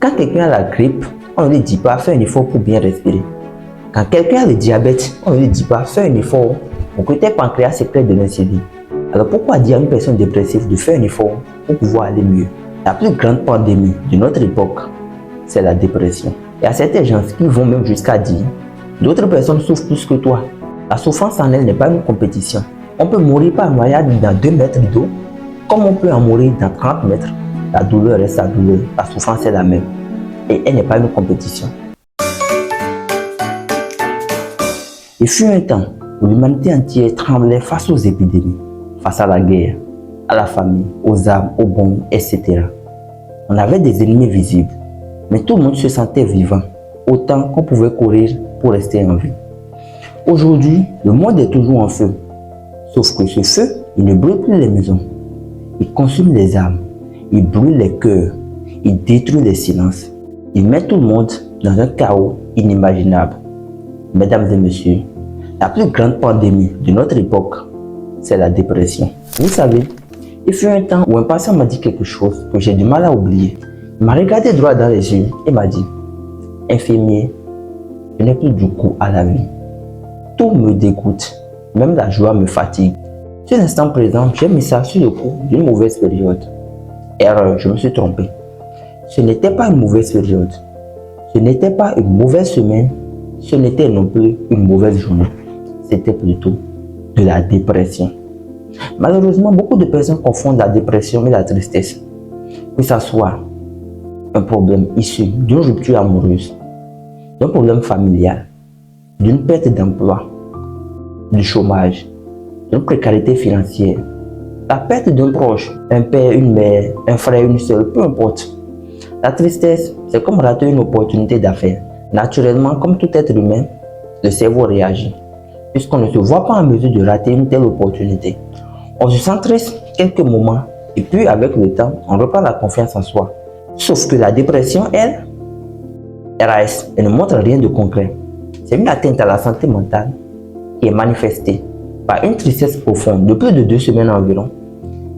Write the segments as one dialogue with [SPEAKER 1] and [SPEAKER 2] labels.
[SPEAKER 1] Quand quelqu'un a la grippe, on ne lui dit pas fais un effort pour bien respirer. Quand quelqu'un a le diabète, on ne lui dit pas fais un effort pour que tes pancréas sécrètent de l'insuline. Alors pourquoi dire à une personne dépressive de faire un effort pour pouvoir aller mieux? La plus grande pandémie de notre époque, c'est la dépression. Il y a certains gens qui vont même jusqu'à dire d'autres personnes souffrent plus que toi. La souffrance en elle n'est pas une compétition. On peut mourir par noyade dans 2 mètres d'eau, comme on peut en mourir dans 30 mètres. La douleur reste la douleur, la souffrance est la même. Et elle n'est pas une compétition. Il fut un temps où l'humanité entière tremblait face aux épidémies, face à la guerre, à la famine, aux armes, aux bombes, etc. On avait des ennemis visibles, mais tout le monde se sentait vivant, autant qu'on pouvait courir pour rester en vie. Aujourd'hui, le monde est toujours en feu, sauf que ce feu, il ne brûle plus les maisons. Il consume les âmes, il brûle les cœurs, il détruit les silences. Il met tout le monde dans un chaos inimaginable. Mesdames et messieurs, la plus grande pandémie de notre époque, c'est la dépression. Vous savez, il fut un temps où un patient m'a dit quelque chose que j'ai du mal à oublier. Il m'a regardé droit dans les yeux et m'a dit « Infirmier, je n'ai plus du goût à la vie. Tout me dégoûte, même la joie me fatigue. » Sur l'instant présent, j'ai mis ça sur le coup d'une mauvaise période. Erreur, je me suis trompé. Ce n'était pas une mauvaise période. Ce n'était pas une mauvaise semaine. Ce n'était non plus une mauvaise journée. C'était plutôt de la dépression. Malheureusement, beaucoup de personnes confondent la dépression et la tristesse. Que ce soit un problème issu d'une rupture amoureuse, d'un problème familial, d'une perte d'emploi, du chômage, d'une précarité financière, la perte d'un proche, un père, une mère, un frère, une sœur, peu importe. La tristesse, c'est comme rater une opportunité d'affaires. Naturellement, comme tout être humain, le cerveau réagit, puisqu'on ne se voit pas en mesure de rater une telle opportunité. On se sent triste quelques moments, et puis avec le temps, on reprend la confiance en soi. Sauf que la dépression, elle reste et ne montre rien de concret. C'est une atteinte à la santé mentale qui est manifestée par une tristesse profonde de plus de 2 semaines environ,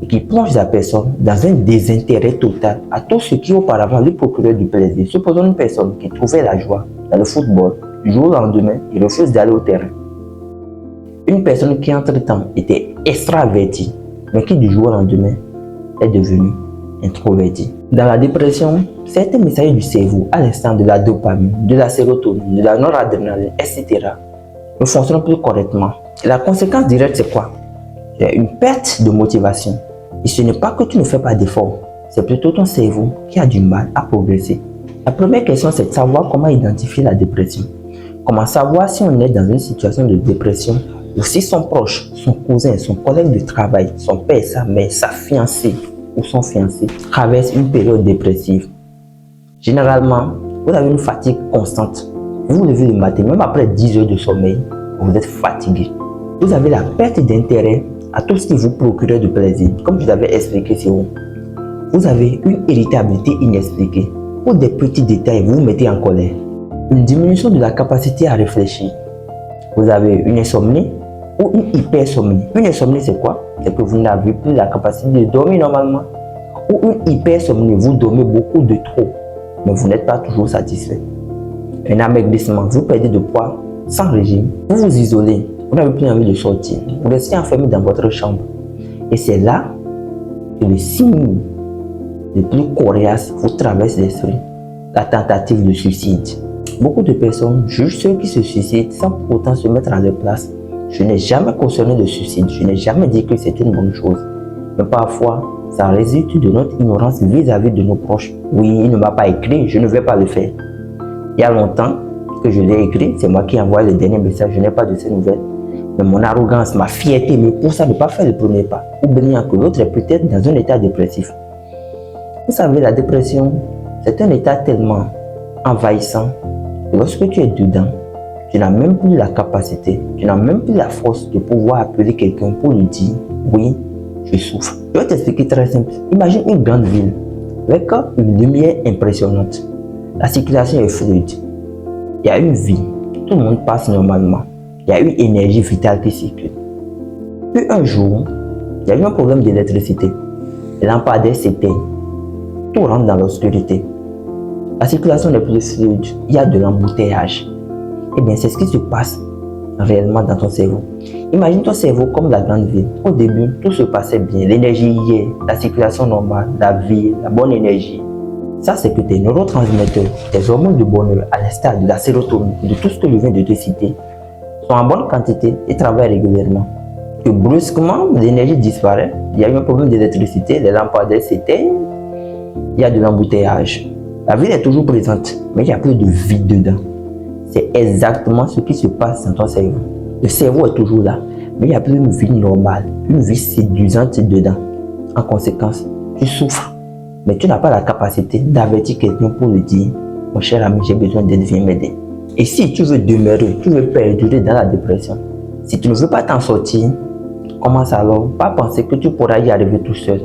[SPEAKER 1] et qui plonge la personne dans un désintérêt total à tout ce qui auparavant lui procurait du plaisir. Supposons une personne qui trouvait la joie dans le football, du jour au lendemain, il refuse d'aller au terrain. Une personne qui entre-temps était extravertie, mais qui du jour au lendemain est devenue introvertie. Dans la dépression, certains messages du cerveau, à l'instant de la dopamine, de la sérotonine, de la noradrénaline, etc., ne fonctionnent plus correctement. Et la conséquence directe, c'est quoi? C'est une perte de motivation. Et ce n'est pas que tu ne fais pas d'efforts, c'est plutôt ton cerveau qui a du mal à progresser. La première question, c'est de savoir comment identifier la dépression. Comment savoir si on est dans une situation de dépression ou si son proche, son cousin, son collègue de travail, son père, sa mère, sa fiancée ou son fiancé traverse une période dépressive. Généralement, vous avez une fatigue constante. Vous vous levez le matin, même après 10 heures de sommeil, vous êtes fatigué. Vous avez la perte d'intérêt à tout ce qui vous procurait de plaisir, comme je l'avais expliqué sur vous. Vous avez une irritabilité inexpliquée. Pour des petits détails, vous vous mettez en colère. Une diminution de la capacité à réfléchir. Vous avez une insomnie ou une hypersomnie. Une insomnie, c'est quoi? C'est que vous n'avez plus la capacité de dormir normalement. Ou une hypersomnie, vous dormez beaucoup de trop, mais vous n'êtes pas toujours satisfait. Un amaigrissement, vous perdez de poids sans régime. Vous vous isolez, vous n'avez plus envie de sortir. Vous restez enfermé dans votre chambre. Et c'est là que le signe le plus coriace vous traverse l'esprit. La tentative de suicide. Beaucoup de personnes jugent ceux qui se suicident sans pour autant se mettre à leur place. Je n'ai jamais cautionné le suicide, je n'ai jamais dit que c'est une bonne chose. Mais parfois, ça résulte de notre ignorance vis-à-vis de nos proches. Oui, il ne m'a pas écrit, je ne vais pas le faire. Il y a longtemps que je l'ai écrit, c'est moi qui envoie le dernier message, je n'ai pas de ces nouvelles. Mais mon arrogance, ma fierté me pousse à ne pas faire le premier pas. Oubliant que l'autre est peut-être dans un état dépressif. Vous savez, la dépression, c'est un état tellement envahissant que lorsque tu es dedans, tu n'as même plus la capacité, tu n'as même plus la force de pouvoir appeler quelqu'un pour lui dire « Oui, je souffre ». Je vais t'expliquer très simple. Imagine une grande ville avec une lumière impressionnante. La circulation est fluide. Il y a une vie. Tout le monde passe normalement. Il y a une énergie vitale qui circule. Puis un jour, il y a eu un problème d'électricité. Les lampadaires s'éteignent. Tout rentre dans l'obscurité. La circulation n'est plus fluide, il y a de l'embouteillage. Eh bien, c'est ce qui se passe réellement dans ton cerveau. Imagine ton cerveau comme la grande ville. Au début, tout se passait bien. L'énergie y est, la circulation normale, la vie, la bonne énergie. Ça, c'est que tes neurotransmetteurs, tes hormones de bonheur, à l'instar de la sérotonine, de tout ce que je viens de te citer, sont en bonne quantité et travaillent régulièrement. Que brusquement, l'énergie disparaît, il y a eu un problème d'électricité, les lampadaires s'éteignent, il y a de l'embouteillage. La ville est toujours présente, mais il n'y a plus de vie dedans. C'est exactement ce qui se passe dans ton cerveau. Le cerveau est toujours là, mais il n'y a plus une vie normale, une vie séduisante dedans. En conséquence, tu souffres, mais tu n'as pas la capacité d'avertir quelqu'un pour lui dire « Mon cher ami, j'ai besoin d'aide, viens m'aider ». Et si tu veux demeurer, tu veux perdurer dans la dépression, si tu ne veux pas t'en sortir, commence alors par penser que tu pourras y arriver tout seul.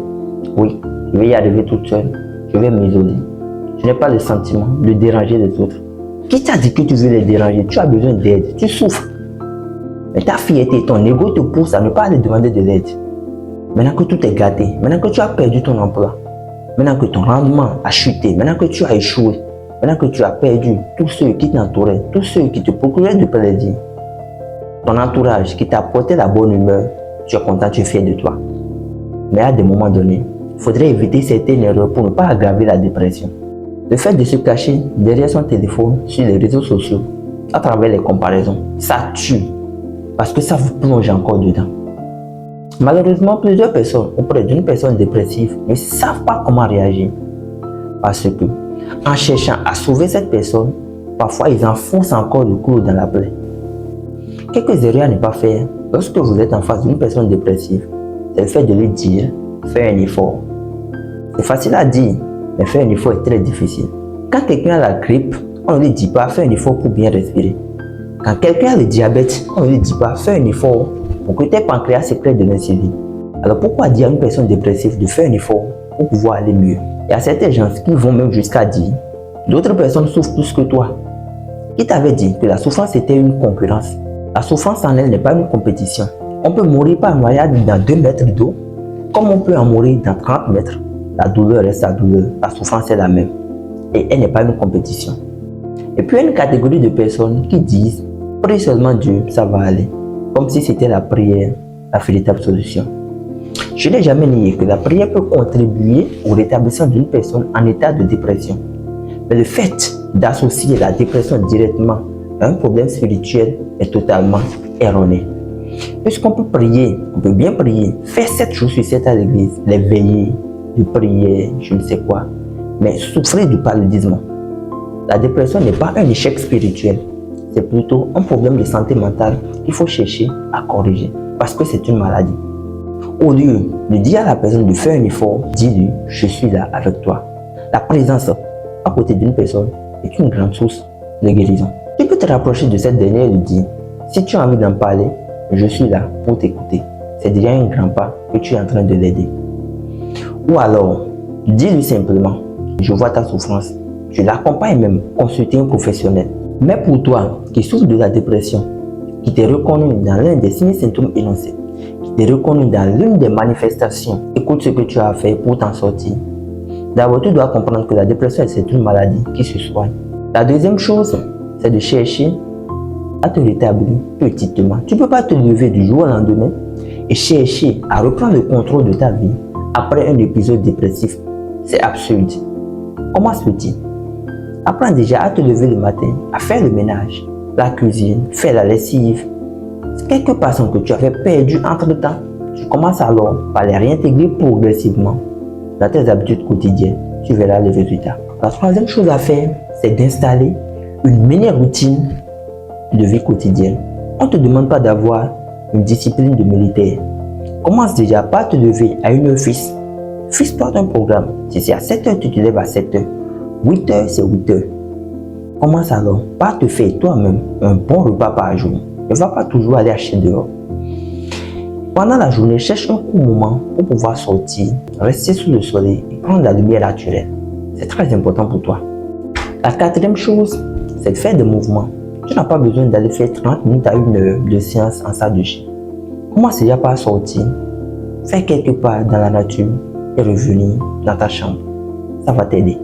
[SPEAKER 1] Oui, je vais y arriver tout seul, je vais m'isoler. Je n'ai pas le sentiment de déranger les autres. Qui t'a dit que tu veux les déranger? Tu as besoin d'aide, tu souffres. Mais ta fierté, ton ego te pousse à ne pas aller demander de l'aide. Maintenant que tout est gâté, maintenant que tu as perdu ton emploi, maintenant que ton rendement a chuté, maintenant que tu as échoué, maintenant que tu as perdu tous ceux qui t'entouraient, tous ceux qui te procuraient du plaisir, ton entourage qui t'apportait la bonne humeur, tu es content, tu es fier de toi. Mais à des moments donnés, il faudrait éviter certaines erreurs pour ne pas aggraver la dépression. Le fait de se cacher derrière son téléphone, sur les réseaux sociaux, à travers les comparaisons, ça tue. Parce que ça vous plonge encore dedans. Malheureusement, plusieurs personnes auprès d'une personne dépressive ne savent pas comment réagir. Parce que, en cherchant à sauver cette personne, parfois ils enfoncent encore le clou dans la plaie. Quelques erreurs à ne pas faire lorsque vous êtes en face d'une personne dépressive, c'est le fait de lui dire « fais un effort ». C'est facile à dire, mais faire un effort est très difficile. Quand quelqu'un a la grippe, on ne lui dit pas « fais un effort pour bien respirer ». Quand quelqu'un a le diabète, on ne lui dit pas « fais un effort pour que tes pancréas sécrètent de l'insuline ». Alors pourquoi dire à une personne dépressive de faire un effort pour pouvoir aller mieux? Il y a certains gens qui vont même jusqu'à dire « d'autres personnes souffrent plus que toi ». Qui t'avait dit que la souffrance était une concurrence? La souffrance en elle n'est pas une compétition. On peut mourir par noyade dans 2 mètres d'eau, comme on peut en mourir dans 30 mètres. La douleur reste la douleur, la souffrance est la même. Et elle n'est pas une compétition. Et puis il y a une catégorie de personnes qui disent « prie seulement Dieu, ça va aller ». Comme si c'était la prière, la véritable solution. Je n'ai jamais nié que la prière peut contribuer au rétablissement d'une personne en état de dépression. Mais le fait d'associer la dépression directement à un problème spirituel est totalement erroné. Puisqu'on peut prier, on peut bien prier, faire 7 jours sur 7 à l'église, les veillées, de prière, je ne sais quoi, mais souffrir du paludisme. La dépression n'est pas un échec spirituel, c'est plutôt un problème de santé mentale qu'il faut chercher à corriger, parce que c'est une maladie. Au lieu de dire à la personne de faire un effort, dis-lui, je suis là avec toi. La présence à côté d'une personne est une grande source de guérison. Tu peux te rapprocher de cette dernière et lui dire, si tu as envie d'en parler, je suis là pour t'écouter. C'est déjà un grand pas que tu es en train de l'aider. Ou alors, dis-lui simplement, je vois ta souffrance. Tu l'accompagnes même, consulter un professionnel. Mais pour toi, qui souffre de la dépression, qui t'est reconnu dans l'un des signes symptômes énoncés, qui t'est reconnu dans l'une des manifestations, écoute ce que tu as à faire pour t'en sortir. D'abord, tu dois comprendre que la dépression, c'est une maladie qui se soigne. La deuxième chose, c'est de chercher à te rétablir petitement. Tu ne peux pas te lever du jour au lendemain et chercher à reprendre le contrôle de ta vie après un épisode dépressif. C'est absurde. Commence petit. Apprends déjà à te lever le matin, à faire le ménage, la cuisine, faire la lessive. Quelques passions que tu avais perdues entre-temps, tu commences alors par les réintégrer progressivement dans tes habitudes quotidiennes. Tu verras les résultats. La troisième chose à faire, c'est d'installer une mini-routine de vie quotidienne. On ne te demande pas d'avoir une discipline de militaire. Commence déjà par te lever à une heure fixe. Fixe-toi un programme. Si c'est à 7 heures, tu te lèves à 7 heures. 8 heures, c'est 8 heures. Commence alors par te faire toi-même un bon repas par jour. Ne va pas toujours aller acheter dehors. Pendant la journée, cherche un court moment pour pouvoir sortir, rester sous le soleil et prendre la lumière naturelle. C'est très important pour toi. La quatrième chose, c'est de faire des mouvements. Tu n'as pas besoin d'aller faire 30 minutes à 1 heure de séance en salle de gym. Commence déjà par sortir, faire quelques pas dans la nature et revenir dans ta chambre. Ça va t'aider.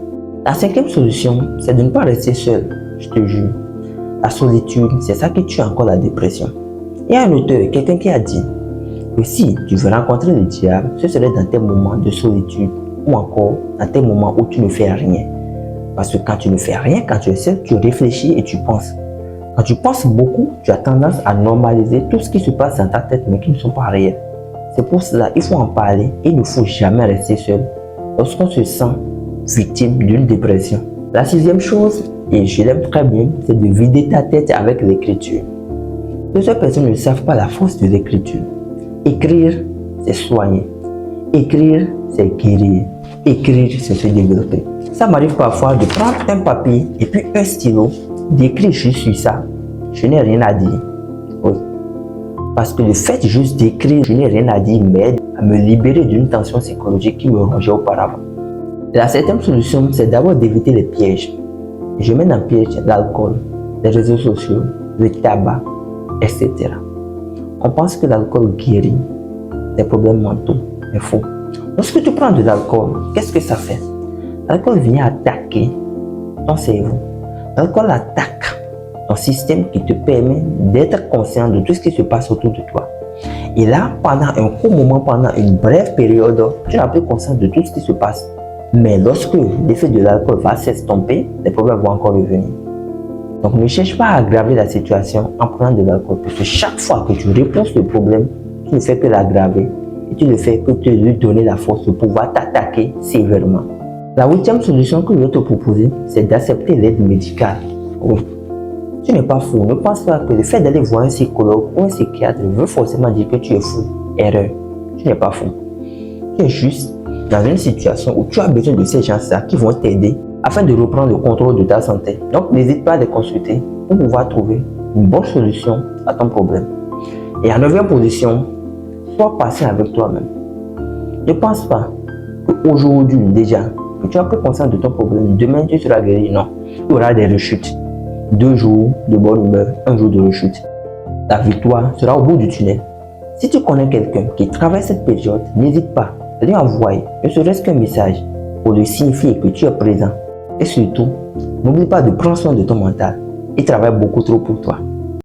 [SPEAKER 1] La cinquième solution, c'est de ne pas rester seul, je te jure. La solitude, c'est ça qui tue encore la dépression. Il y a un auteur, quelqu'un qui a dit que si tu veux rencontrer le diable, ce serait dans tes moments de solitude ou encore dans tes moments où tu ne fais rien. Parce que quand tu ne fais rien, quand tu es seul, tu réfléchis et tu penses. Quand tu penses beaucoup, tu as tendance à normaliser tout ce qui se passe dans ta tête mais qui ne sont pas réels. C'est pour cela qu'il faut en parler et il ne faut jamais rester seul lorsqu'on se sent victime d'une dépression. La sixième chose, et je l'aime très bien, c'est de vider ta tête avec l'écriture. Plusieurs personnes ne savent pas la force de l'écriture. Écrire, c'est soigner. Écrire, c'est guérir. Écrire, c'est se développer. Ça m'arrive parfois de prendre un papier et puis un stylo, d'écrire juste sur ça. Je n'ai rien à dire. Oui. Parce que le fait juste d'écrire, je n'ai rien à dire, m'aide à me libérer d'une tension psychologique qui me rongeait auparavant. La septième solution, c'est d'abord d'éviter les pièges. Je mets dans le piège l'alcool, les réseaux sociaux, le tabac, etc. On pense que l'alcool guérit des problèmes mentaux, mais faux. Lorsque tu prends de l'alcool, qu'est-ce que ça fait? L'alcool vient attaquer ton cerveau. L'alcool attaque ton système qui te permet d'être conscient de tout ce qui se passe autour de toi. Et là, pendant un court moment, pendant une brève période, tu n'as plus conscience de tout ce qui se passe. Mais lorsque l'effet de l'alcool va s'estomper, les problèmes vont encore revenir. Donc ne cherche pas à aggraver la situation en prenant de l'alcool. Parce que chaque fois que tu repousses le problème, tu ne fais que l'aggraver. Et tu ne fais que te lui donner la force de pouvoir t'attaquer sévèrement. La huitième solution que je vais te proposer, c'est d'accepter l'aide médicale. Oui. Tu n'es pas fou. Ne pense pas que le fait d'aller voir un psychologue ou un psychiatre veut forcément dire que tu es fou. Erreur. Tu n'es pas fou. Tu es juste dans une situation où tu as besoin de ces gens-là qui vont t'aider afin de reprendre le contrôle de ta santé. Donc, n'hésite pas à les consulter pour pouvoir trouver une bonne solution à ton problème. Et en neuvième position, sois patient avec toi-même. Ne pense pas qu'aujourd'hui, déjà, que tu as pris conscience de ton problème, demain tu seras guéri. Non, il y aura des rechutes. 2 jours de bonne humeur, 1 jour de rechute. La victoire sera au bout du tunnel. Si tu connais quelqu'un qui traverse cette période, n'hésite pas à lui envoyer ne serait-ce qu'un message pour lui signifier que tu es présent. Et surtout, n'oublie pas de prendre soin de ton mental. Il travaille beaucoup trop pour toi.